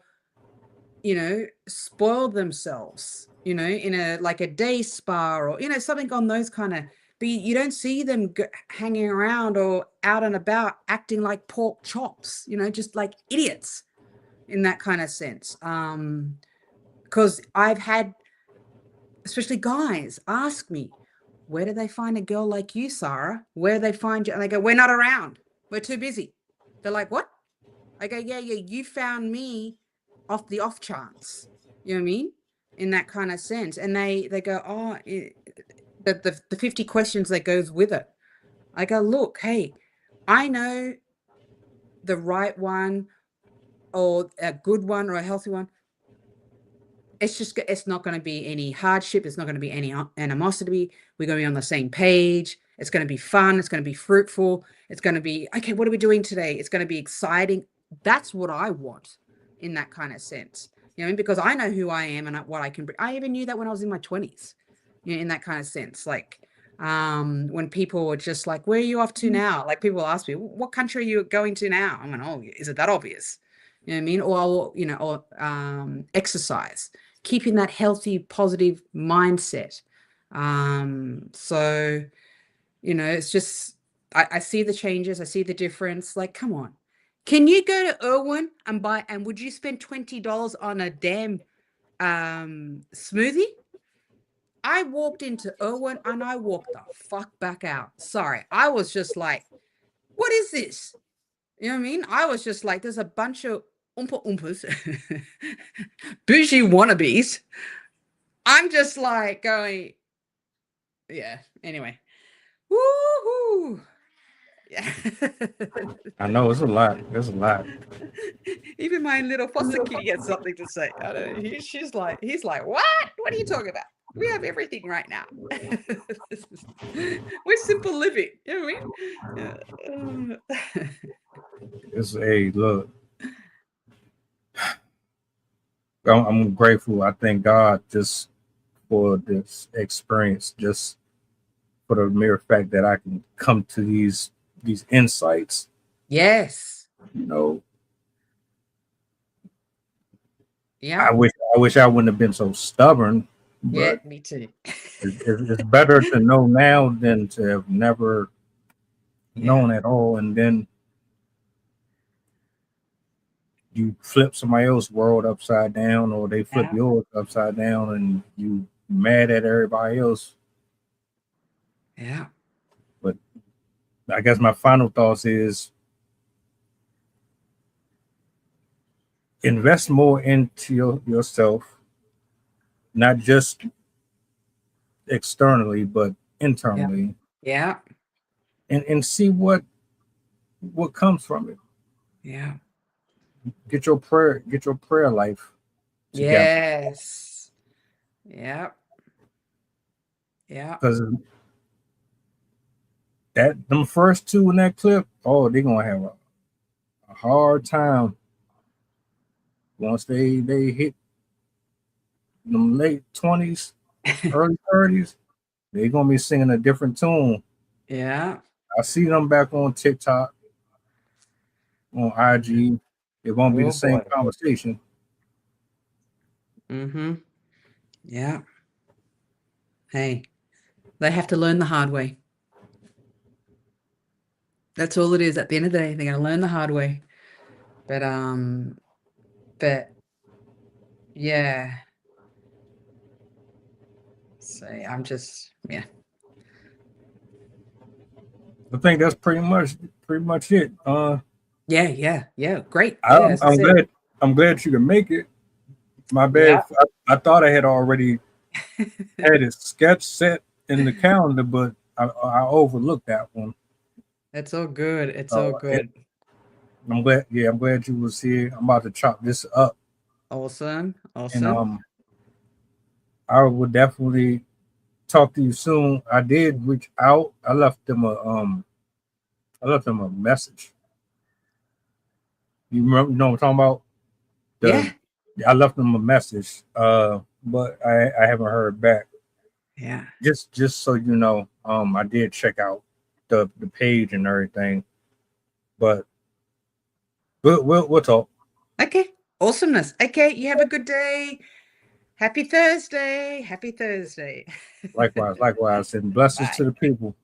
S6: spoil themselves, in a day spa, or something on those kind of. But you don't see them hanging around or out and about acting like pork chops, just like idiots, in that kind of sense. Because I've had, especially guys, ask me, where do they find a girl like you, Sarah? Where do they find you? And they go, we're not around. We're too busy. They're like, what? I go, yeah, you found me off the off chance. You know what I mean? In that kind of sense. And they go, oh, the 50 questions that goes with it. I go, look, hey, I know the right one, or a good one, or a healthy one. It's not going to be any hardship. It's not going to be any animosity. We're going to be on the same page. It's going to be fun. It's going to be fruitful. It's going to be, okay, what are we doing today? It's going to be exciting. That's what I want, in that kind of sense. You know what I mean? Because I know who I am and what I can bring. I even knew that when I was in my 20s, in that kind of sense. Like, when people were just like, where are you off to now? Like, people ask me, what country are you going to now? I'm like, oh, is it that obvious? You know what I mean? Or exercise, keeping that healthy, positive mindset. So, it's just, I see the changes. I see the difference. Like, come on. Can you go to Irwin and would you spend $20 on a damn smoothie? I walked into Irwin and I walked the fuck back out. Sorry. I was just like, what is this? You know what I mean? I was just like, there's a bunch of oompa oompas, bougie wannabes. I'm just like going, yeah. Anyway, woohoo! Yeah.
S1: I know it's a lot. There's a lot.
S6: Even my little foster kitty has something to say. I don't know. He's like, what? What are you talking about? We have everything right now. We're simple living. You know what I mean?
S1: It's a look. I'm grateful. I thank God just for this experience, just for the mere fact that I can come to these insights.
S6: Yes.
S1: You know,
S6: Yeah.
S1: I wish I wouldn't have been so stubborn,
S6: Yeah,
S1: but
S6: me too.
S1: it's better to know now than to have never known at all, and then you flip somebody else's world upside down, or they flip
S6: Yeah.
S1: yours upside down, and you mad at everybody else.
S6: Yeah.
S1: But I guess my final thoughts is invest more into yourself, not just externally, but internally,
S6: Yeah.
S1: and see what comes from it.
S6: Yeah.
S1: Get your prayer life together,
S6: Yes. Yeah. Yeah.
S1: because that them first two in that clip, oh, they're gonna have a hard time once they hit them late 20s, early 30s. They're gonna be singing a different tune.
S6: Yeah.
S1: I see them back on TikTok, on IG. It won't be the
S6: Oh
S1: same
S6: boy.
S1: conversation.
S6: Mm-hmm. Yeah. Hey, They have to learn the hard way. That's all it is. At the end of the day, they're going to learn the hard way. But yeah. So I'm just, yeah.
S1: I think that's pretty much it.
S6: Yeah. Great.
S1: I,
S6: Yeah, as I
S1: I'm
S6: said.
S1: glad you can make it. My bad.
S6: Yeah.
S1: I thought I had already had a sketch set in the calendar, but I overlooked that one.
S6: It's all good. It's all
S1: So
S6: good.
S1: I'm glad. Yeah, I'm glad you was here. I'm about to chop this up,
S6: Awesome.
S1: and
S6: Awesome.
S1: I would definitely talk to you soon. I did reach out. I left them a message. You remember? You know what I'm talking about?
S6: Yeah.
S1: I left them a message, but I haven't heard back.
S6: Yeah.
S1: Just so you know, I did check out the page and everything, but we'll talk.
S6: Okay. Awesomeness. Okay. You have a good day. Happy Thursday. Happy Thursday.
S1: Likewise, and blessings
S6: Bye.
S1: to the people.